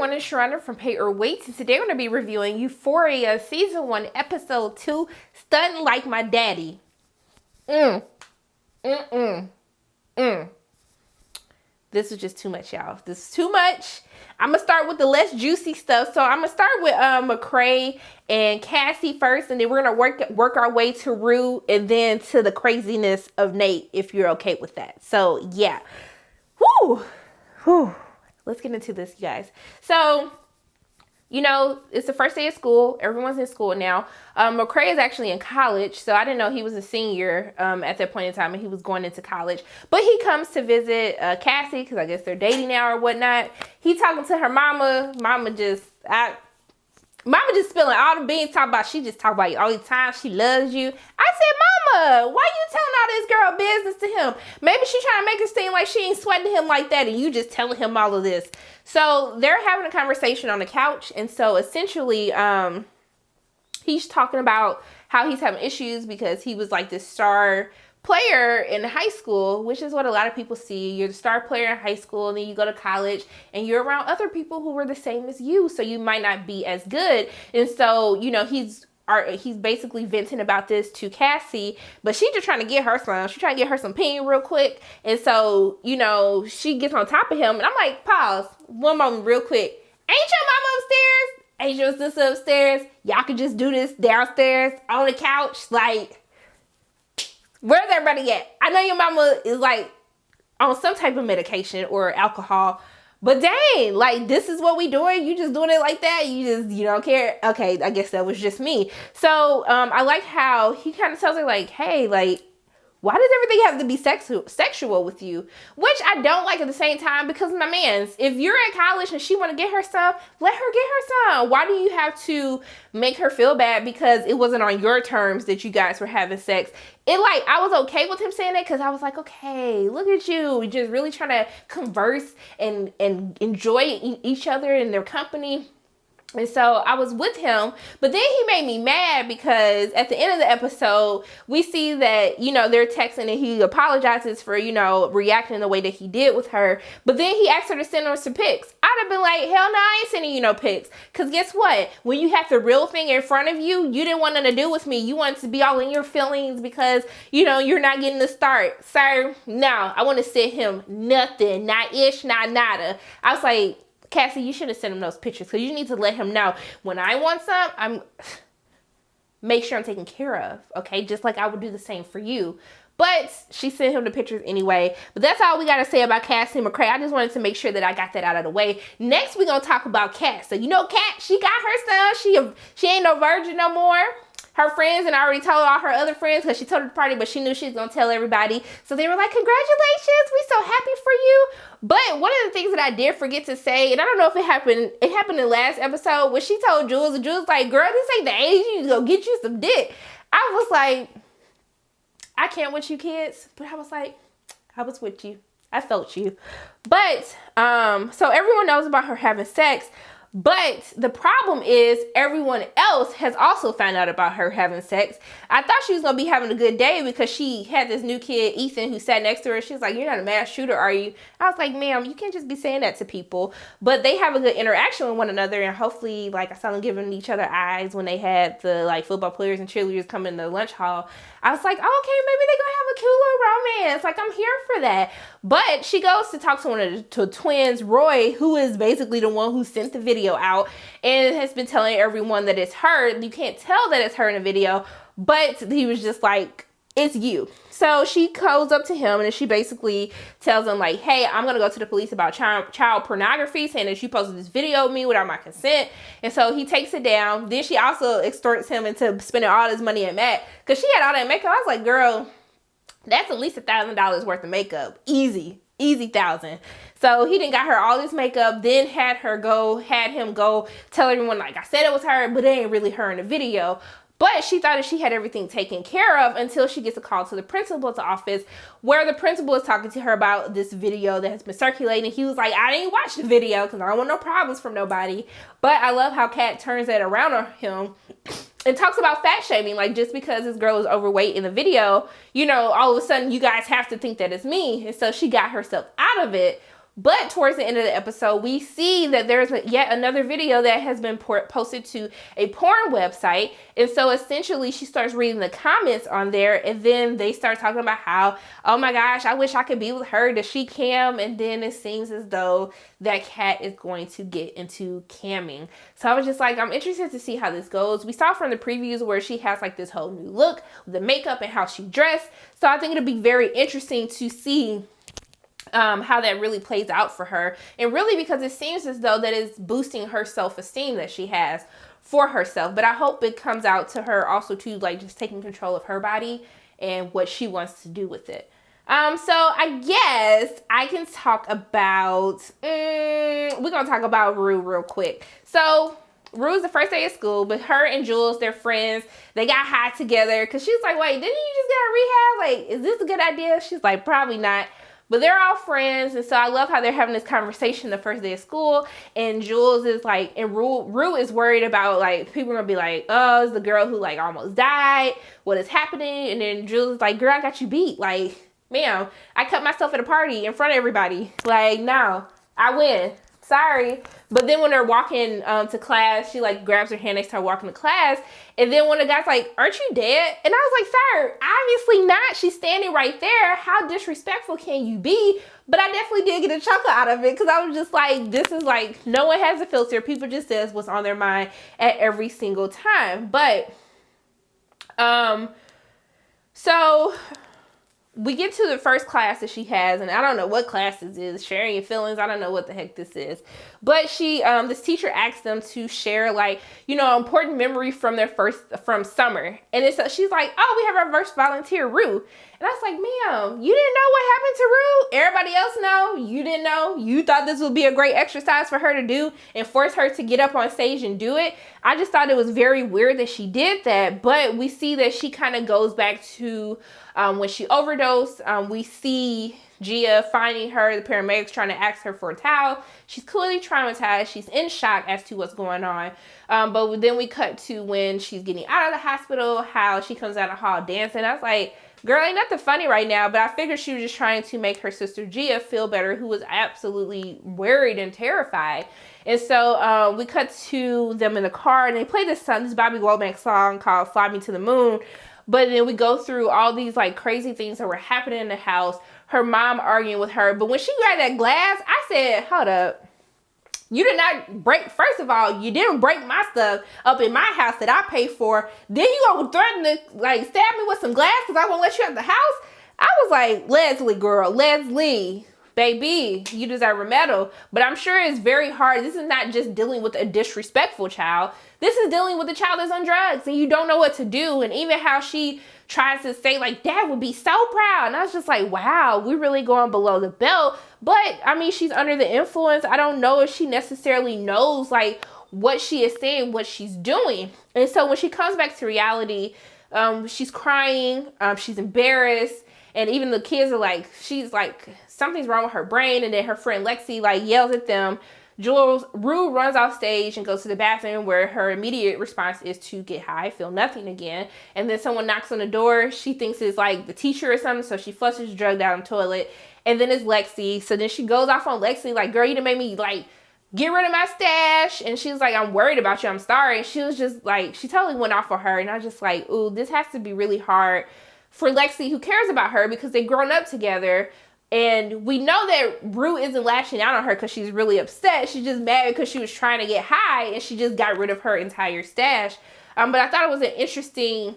everyone, it's Sharonda from Pay or Wait, and today we're going to be reviewing Euphoria Season 1, Episode 2, Stuntin' Like My Daddy. This is just too much, y'all. This is too much. I'm going to start with the less juicy stuff. So I'm going to start with McKay and Cassie first, and then we're going to work our way to Rue and then to the craziness of Nate, if you're okay with that. So, yeah. Whew. Let's get into this, you guys. So, you know, it's the first day of school. Everyone's in school now. McKay is actually in college, so I didn't know he was a senior at that point in time, and he was going into college. But he comes to visit Cassie, because I guess they're dating now or whatnot. He talking to her mama. Mama just spilling all the beans, she just talk about you all the time. She loves you. I said, Mama, why you telling all this girl business to him? Maybe she trying to make it seem like she ain't sweating him like that, and you just telling him all of this. So they're having a conversation on the couch, and so essentially, he's talking about how he's having issues because he was like this star player in high school, which is what a lot of people see. You're the star player in high school, and then you go to college and you're around other people who were the same as you, so you might not be as good. And so, you know, he's basically venting about this to Cassie, but she's just trying to get her some. She's trying to get her some ping real quick. And so, you know, she gets on top of him, and I'm like, pause one moment real quick. Ain't your mama upstairs? Ain't your sister upstairs? Y'all could just do this downstairs on the couch. Like, where's everybody at? I know your mama is like on some type of medication or alcohol, but dang, like, this is what we doing? You just doing it like that? You don't care? Okay, I guess that was just me. So I like how he kind of tells her like, hey, like, why does everything have to be sexual with you? Which I don't like at the same time, because my man's, if you're in college and she want to get her some, let her get her some. Why do you have to make her feel bad because it wasn't on your terms that you guys were having sex? I was okay with him saying that because I was like, okay, look at you. Just really trying to converse and enjoy each other and their company. And so I was with him, but then he made me mad because at the end of the episode, we see that, you know, they're texting and he apologizes for, you know, reacting the way that he did with her. But then he asked her to send her some pics. I'd have been like, hell no, I ain't sending you no pics. Because guess what? When you have the real thing in front of you, you didn't want nothing to do with me. You wanted to be all in your feelings because, you know, you're not getting the start. Sir, no, I want to send him nothing. Not ish, not nada. I was like, Cassie, you should have sent him those pictures because you need to let him know when I want some, make sure I'm taken care of, okay? Just like I would do the same for you. But she sent him the pictures anyway. But that's all we got to say about Cassie and McKay. I just wanted to make sure that I got that out of the way. Next, we're going to talk about Kat. So, you know, Kat, she got her son. She ain't no virgin no more. Her friends, and I already told all her other friends because she told her the party, but she knew she was going to tell everybody. So they were like, congratulations, we so happy for you. But one of the things that I did forget to say, and I don't know if it happened in the last episode, when she told Jules, and Jules was like, girl, this ain't the age, you need to go get you some dick. I was like, I can't with you kids, but I was like, I was with you. I felt you. But, so everyone knows about her having sex. But the problem is everyone else has also found out about her having sex. I thought she was going to be having a good day because she had this new kid, Ethan, who sat next to her. She was like, you're not a mass shooter, are you? I was like, ma'am, you can't just be saying that to people. But they have a good interaction with one another. And hopefully, like, I saw them giving each other eyes when they had the, like, football players and cheerleaders come in the lunch hall. I was like, oh, okay, maybe they're going to have a cute little romance. Like, I'm here for that. But she goes to talk to one of the twins, Roy, who is basically the one who sent the video out and has been telling everyone that it's her. You can't tell that it's her in the video, but he was just like, it's you. So she goes up to him and she basically tells him like, hey, I'm going to go to the police about child pornography, saying that you posted this video of me without my consent. And so he takes it down. Then she also extorts him into spending all his money at MAC because she had all that makeup. I was like, girl, that's at least $1,000 worth of makeup. Easy 1,000. So he didn't got her all this makeup, then had him go tell everyone, like, I said it was her, but it ain't really her in the video. But she thought that she had everything taken care of until she gets a call to the principal's office, where the principal is talking to her about this video that has been circulating. He was like, I didn't watch the video because I don't want no problems from nobody. But I love how Kat turns that around on him and talks about fat shaming. Like, just because this girl is overweight in the video, you know, all of a sudden you guys have to think that it's me. And so she got herself out of it. But towards the end of the episode, we see that there's yet another video that has been posted to a porn website. And so essentially she starts reading the comments on there, and then they start talking about how, oh my gosh, I wish I could be with her. Does she cam? And then it seems as though that cat is going to get into camming. So I was just like, I'm interested to see how this goes. We saw from the previews where she has like this whole new look with the makeup and how she dressed. So I think it'll be very interesting to see how that really plays out for her. And really because it seems as though that is boosting her self-esteem that she has for herself. But I hope it comes out to her also to like just taking control of her body and what she wants to do with it. So I guess I can talk about, we're going to talk about Rue real quick. So Rue's the first day of school, but her and Jules, they're friends. They got high together because she's like, wait, didn't you just get a rehab? Like, is this a good idea? She's like, probably not. But they're all friends, and so I love how they're having this conversation the first day of school, and Jules is like, and Rue is worried about, like, people are gonna be like, oh, it's the girl who, like, almost died, what is happening? And then Jules is like, girl, I got you beat. Like, ma'am, I cut myself at a party in front of everybody. Like, no, I win. Sorry. But then when they're walking to class, she like grabs her hand, they start walking to class. And then one of the guys like, aren't you dead? And I was like, sir, obviously not. She's standing right there. How disrespectful can you be? But I definitely did get a chuckle out of it because I was just like, this is like, no one has a filter. People just says what's on their mind at every single time. But, so we get to the first class that she has, and I don't know what class this is, sharing your feelings. I don't know what the heck this is. But she, this teacher asked them to share, like, you know, important memory from from summer. And it's, she's like, oh, we have our first volunteer, Rue. And I was like, ma'am, you didn't know what happened to Rue? Everybody else know? You didn't know? You thought this would be a great exercise for her to do and force her to get up on stage and do it? I just thought it was very weird that she did that. But we see that she kind of goes back to when she overdosed. We see Gia finding her, the paramedics trying to ask her for a towel. She's clearly traumatized. She's in shock as to what's going on. But then we cut to when she's getting out of the hospital, how she comes out of the hall dancing. I was like, girl, ain't nothing funny right now. But I figured she was just trying to make her sister Gia feel better, who was absolutely worried and terrified. And so we cut to them in the car, and they play this Bobby Womack song called Fly Me to the Moon. But then we go through all these like crazy things that were happening in the house. Her mom arguing with her. But when she grabbed that glass, I said, hold up. You did not break, first of all, you didn't break my stuff up in my house that I paid for. Then you gonna threaten to like stab me with some glass because I won't let you out the house? I was like, Leslie, girl, Leslie, baby, you deserve a medal. But I'm sure it's very hard. This is not just dealing with a disrespectful child. This is dealing with a child that's on drugs and you don't know what to do. And even how she tries to say like, Dad would be so proud. And I was just like, wow, we're really going below the belt. But I mean, she's under the influence. I don't know if she necessarily knows like what she is saying, what she's doing. And so when she comes back to reality, she's crying, she's embarrassed. And even the kids are like, she's like, something's wrong with her brain. And then her friend Lexi like yells at them. Rue runs off stage and goes to the bathroom where her immediate response is to get high, feel nothing again. And then someone knocks on the door. She thinks it's like the teacher or something. So she flushes drugged down the toilet. And then it's Lexi. So then she goes off on Lexi like, girl, you done made me like get rid of my stash. And she was like, I'm worried about you. I'm sorry. And she was just like, she totally went off on her. And I was just like, ooh, this has to be really hard for Lexi, who cares about her because they've grown up together. And we know that Rue isn't lashing out on her because she's really upset. She's just mad because she was trying to get high and she just got rid of her entire stash. But I thought it was an interesting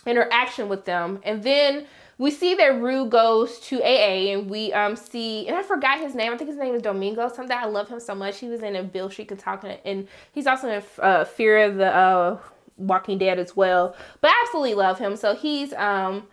interaction with them. And then we see that Rue goes to AA and we see, and I forgot his name. I think his name is Domingo. Something. I love him so much. He was in a Bill She Could Talk, and he's also in Fear of the Walking Dead as well. But I absolutely love him. So he's Ale.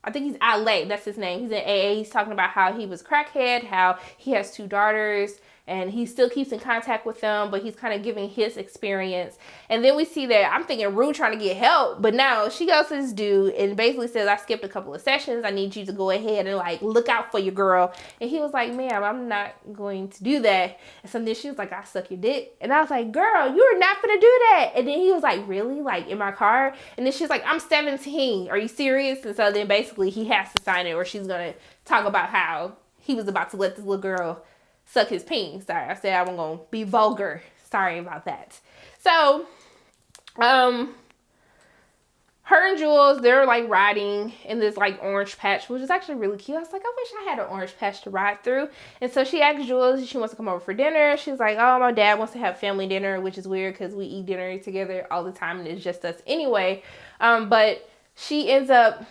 I think he's Ale, that's his name. He's in AA. He's talking about how he was crackhead, how he has 2 daughters, and he still keeps in contact with them, but he's kind of giving his experience. And then we see that, I'm thinking Rue trying to get help, but now she goes to this dude and basically says, I skipped a couple of sessions. I need you to go ahead and like look out for your girl. And he was like, ma'am, I'm not going to do that. And so then she was like, I suck your dick. And I was like, girl, you're not gonna do that. And then he was like, really? Like in my car? And then she's like, I'm 17. Are you serious? And so then basically basically he has to sign it or she's going to talk about how he was about to let this little girl suck his peen. Sorry, I said I wasn't going to be vulgar. Sorry about that. So, her and Jules, they're like riding in this like orange patch, which is actually really cute. I was like, I wish I had an orange patch to ride through. And so she asked Jules if she wants to come over for dinner. She's like, oh, my dad wants to have family dinner, which is weird because we eat dinner together all the time and it's just us anyway. But she ends up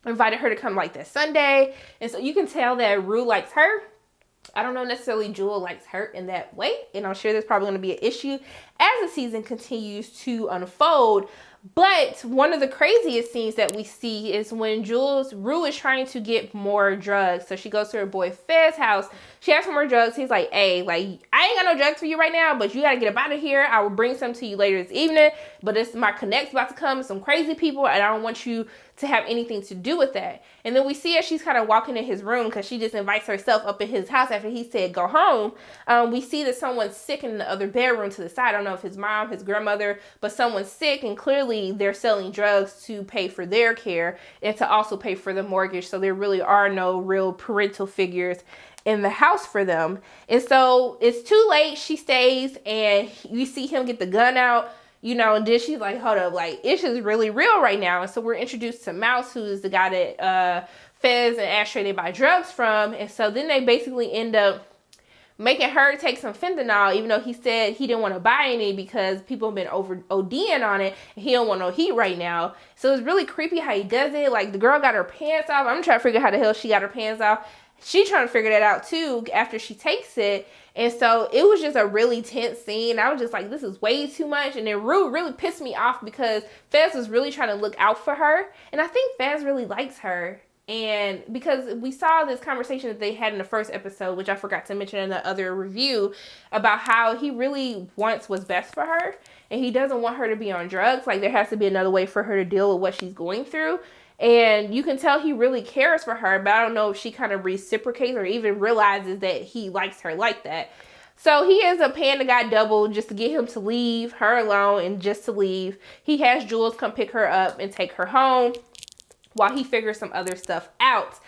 invited her to come like that Sunday. And so you can tell that Rue likes her. I don't know necessarily Jules likes her in that way. And I'm sure there's probably going to be an issue as the season continues to unfold. But one of the craziest scenes that we see is when Rue is trying to get more drugs. So she goes to her boy Fez's house. She asks for more drugs. He's like, hey, like, I ain't got no drugs for you right now, but you got to get up out of here. I will bring some to you later this evening. But my connect's about to come, some crazy people, and I don't want you to have anything to do with that. And then we see as she's kind of walking in his room because she just invites herself up in his house after he said go home. We see that someone's sick in the other bedroom to the side. I don't know if his mom, his grandmother, but someone's sick, and clearly they're selling drugs to pay for their care and to also pay for the mortgage. So there really are no real parental figures in the house for them. And so it's too late. She stays and you see him get the gun out. You know, and then she's like, hold up, like, it's just really real right now. And so we're introduced to Mouse, who's the guy that Fez and Ashtray, they buy drugs from. And so then they basically end up making her take some fentanyl, even though he said he didn't want to buy any because people have been ODing on it. And he don't want no heat right now. So it's really creepy how he does it. Like, the girl got her pants off. I'm trying to figure out how the hell she got her pants off. She trying to figure that out too after she takes it. And so it was just a really tense scene. I was just like, this is way too much. And then Rue really pissed me off because Fez was really trying to look out for her. And I think Fez really likes her. And because we saw this conversation that they had in the first episode, which I forgot to mention in the other review, about how he really wants what's best for her. And he doesn't want her to be on drugs. Like, there has to be another way for her to deal with what she's going through. And you can tell he really cares for her, but I don't know if she kind of reciprocates or even realizes that he likes her like that. So he ends up paying the guy double just to get him to leave her alone and just to leave. He has Jules come pick her up and take her home while he figures some other stuff out.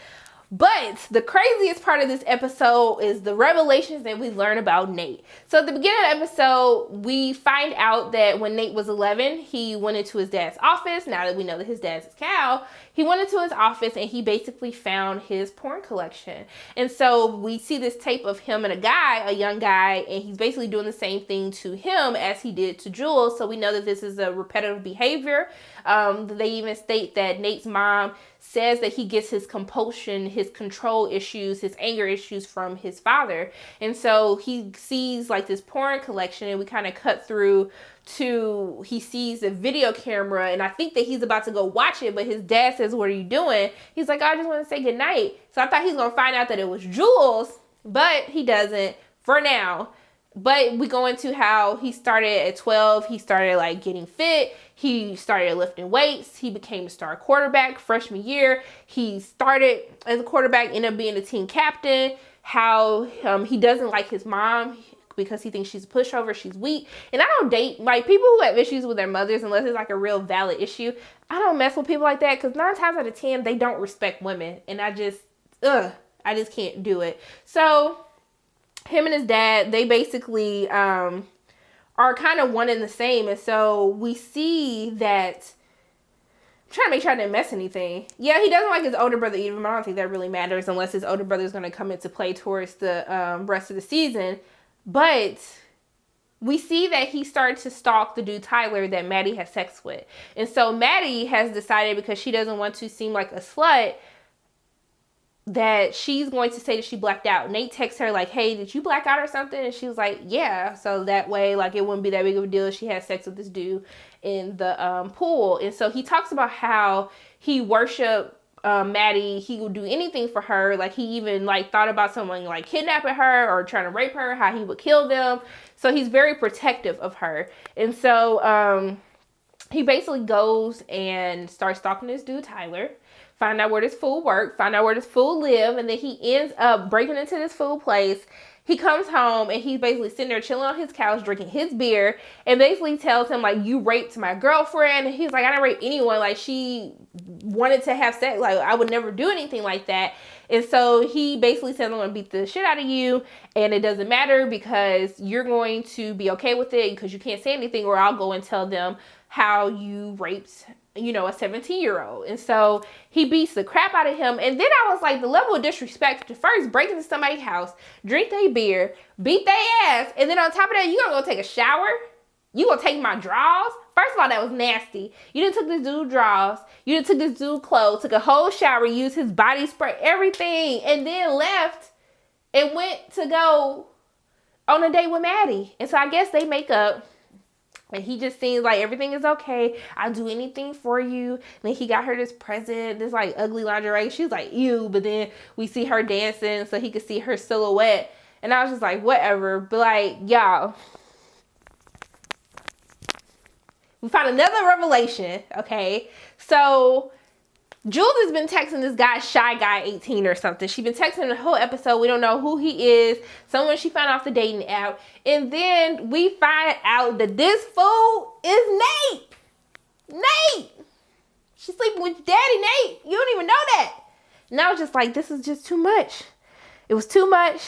But the craziest part of this episode is the revelations that we learn about Nate. So at the beginning of the episode, we find out that when Nate was 11, he went into his dad's office. Now that we know that his dad's his cow, he went into his office and he basically found his porn collection. And so we see this tape of him and a young guy, and he's basically doing the same thing to him as he did to Jules. So we know that this is a repetitive behavior. They even state that Nate's mom says that he gets his compulsion, his control issues, his anger issues from his father. And so he sees like this porn collection, and we kind of cut through to, he sees a video camera, and I think that he's about to go watch it, but his dad says, what are you doing? He's like, I just want to say goodnight. So I thought he's going to find out that it was Jules, but he doesn't for now. But we go into how he started at 12. He started like getting fit. He started lifting weights. He became a star quarterback freshman year. He started as a quarterback, ended up being a team captain. How he doesn't like his mom because he thinks she's a pushover. She's weak. And I don't date like people who have issues with their mothers unless it's like a real valid issue. I don't mess with people like that because 9 times out of 10 they don't respect women. And I just can't do it. So him and his dad, they basically are kind of one and the same. And so we see that, I'm trying to make sure I didn't mess anything. Yeah, he doesn't like his older brother either, but I don't think that really matters unless his older brother is going to come into play towards the rest of the season. But we see that he started to stalk the dude Tyler that Maddie has sex with. And so Maddie has decided, because she doesn't want to seem like a slut, that she's going to say that she blacked out. Nate texts her like, hey, did you black out or something? And she was like, yeah. So that way, like, it wouldn't be that big of a deal if she had sex with this dude in the pool. And so he talks about how he worshiped Maddie. He would do anything for her. Like, he even like thought about someone like kidnapping her or trying to rape her, how he would kill them. So he's very protective of her. And so he basically goes and starts stalking this dude Tyler. find out where this fool worked, find out where this fool live, and then he ends up breaking into this fool place. He comes home and he's basically sitting there chilling on his couch, drinking his beer, and basically tells him, like, you raped my girlfriend. And he's like, I didn't rape anyone. Like, she wanted to have sex. Like, I would never do anything like that. And so he basically says, I'm going to beat the shit out of you. And it doesn't matter because you're going to be okay with it because you can't say anything, or I'll go and tell them how you raped, you know, a 17-year-old. And so he beats the crap out of him. And then I was like, the level of disrespect to first break into somebody's house, drink their beer, beat their ass, and then on top of that, you gonna go take a shower? You gonna take my drawers? First of all, that was nasty. You didn't took this dude drawers. You didn't took this dude clothes, took a whole shower, used his body spray, everything, and then left and went to go on a date with Maddie. And so I guess they make up. And he just seems like everything is okay. I'll do anything for you. And then he got her this present, this like ugly lingerie. She's like, ew. But then we see her dancing so he could see her silhouette. And I was just like, whatever. But like, y'all, we found another revelation. Okay. So Jules has been texting this guy, Shy Guy 18 or something. She's been texting him the whole episode. We don't know who he is. Someone she found off the dating app. And then we find out that this fool is Nate. Nate. She's sleeping with daddy, Nate. You don't even know that. And I was just like, this is just too much. It was too much.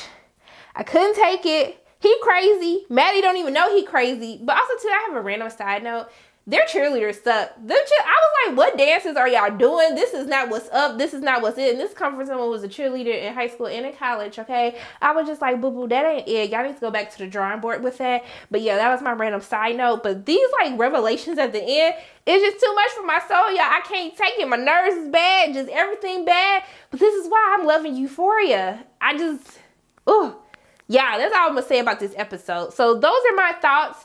I couldn't take it. He crazy. Maddie don't even know he crazy. But also, too, I have a random side note. Their cheerleaders suck. I was like, what dances are y'all doing? This is not what's up. This is not what's in. This comes from someone who was a cheerleader in high school and in college, okay? I was just like, boo-boo, that ain't it. Y'all need to go back to the drawing board with that. But yeah, that was my random side note. But these like revelations at the end, it's just too much for my soul, y'all. I can't take it. My nerves is bad. Just everything bad. But this is why I'm loving Euphoria. Yeah, that's all I'm going to say about this episode. So those are my thoughts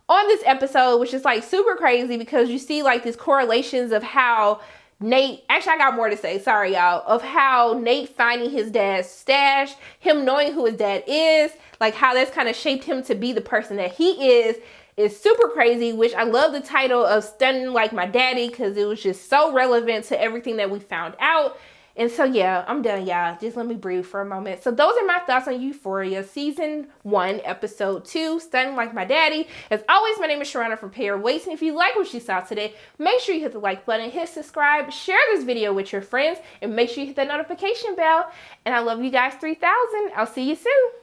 on this episode, which is like super crazy because you see like these correlations of how Nate, actually I got more to say, sorry y'all, of how Nate finding his dad's stash, him knowing who his dad is, like how that's kind of shaped him to be the person that he is super crazy, which I love the title of Stunning Like My Daddy because it was just so relevant to everything that we found out. And so, yeah, I'm done, y'all. Just let me breathe for a moment. So those are my thoughts on Euphoria, Season 1, Episode 2, Stunning Like My Daddy. As always, my name is Sharana from Pair Waist. And if you like what you saw today, make sure you hit the like button, hit subscribe, share this video with your friends, and make sure you hit that notification bell. And I love you guys 3000. I'll see you soon.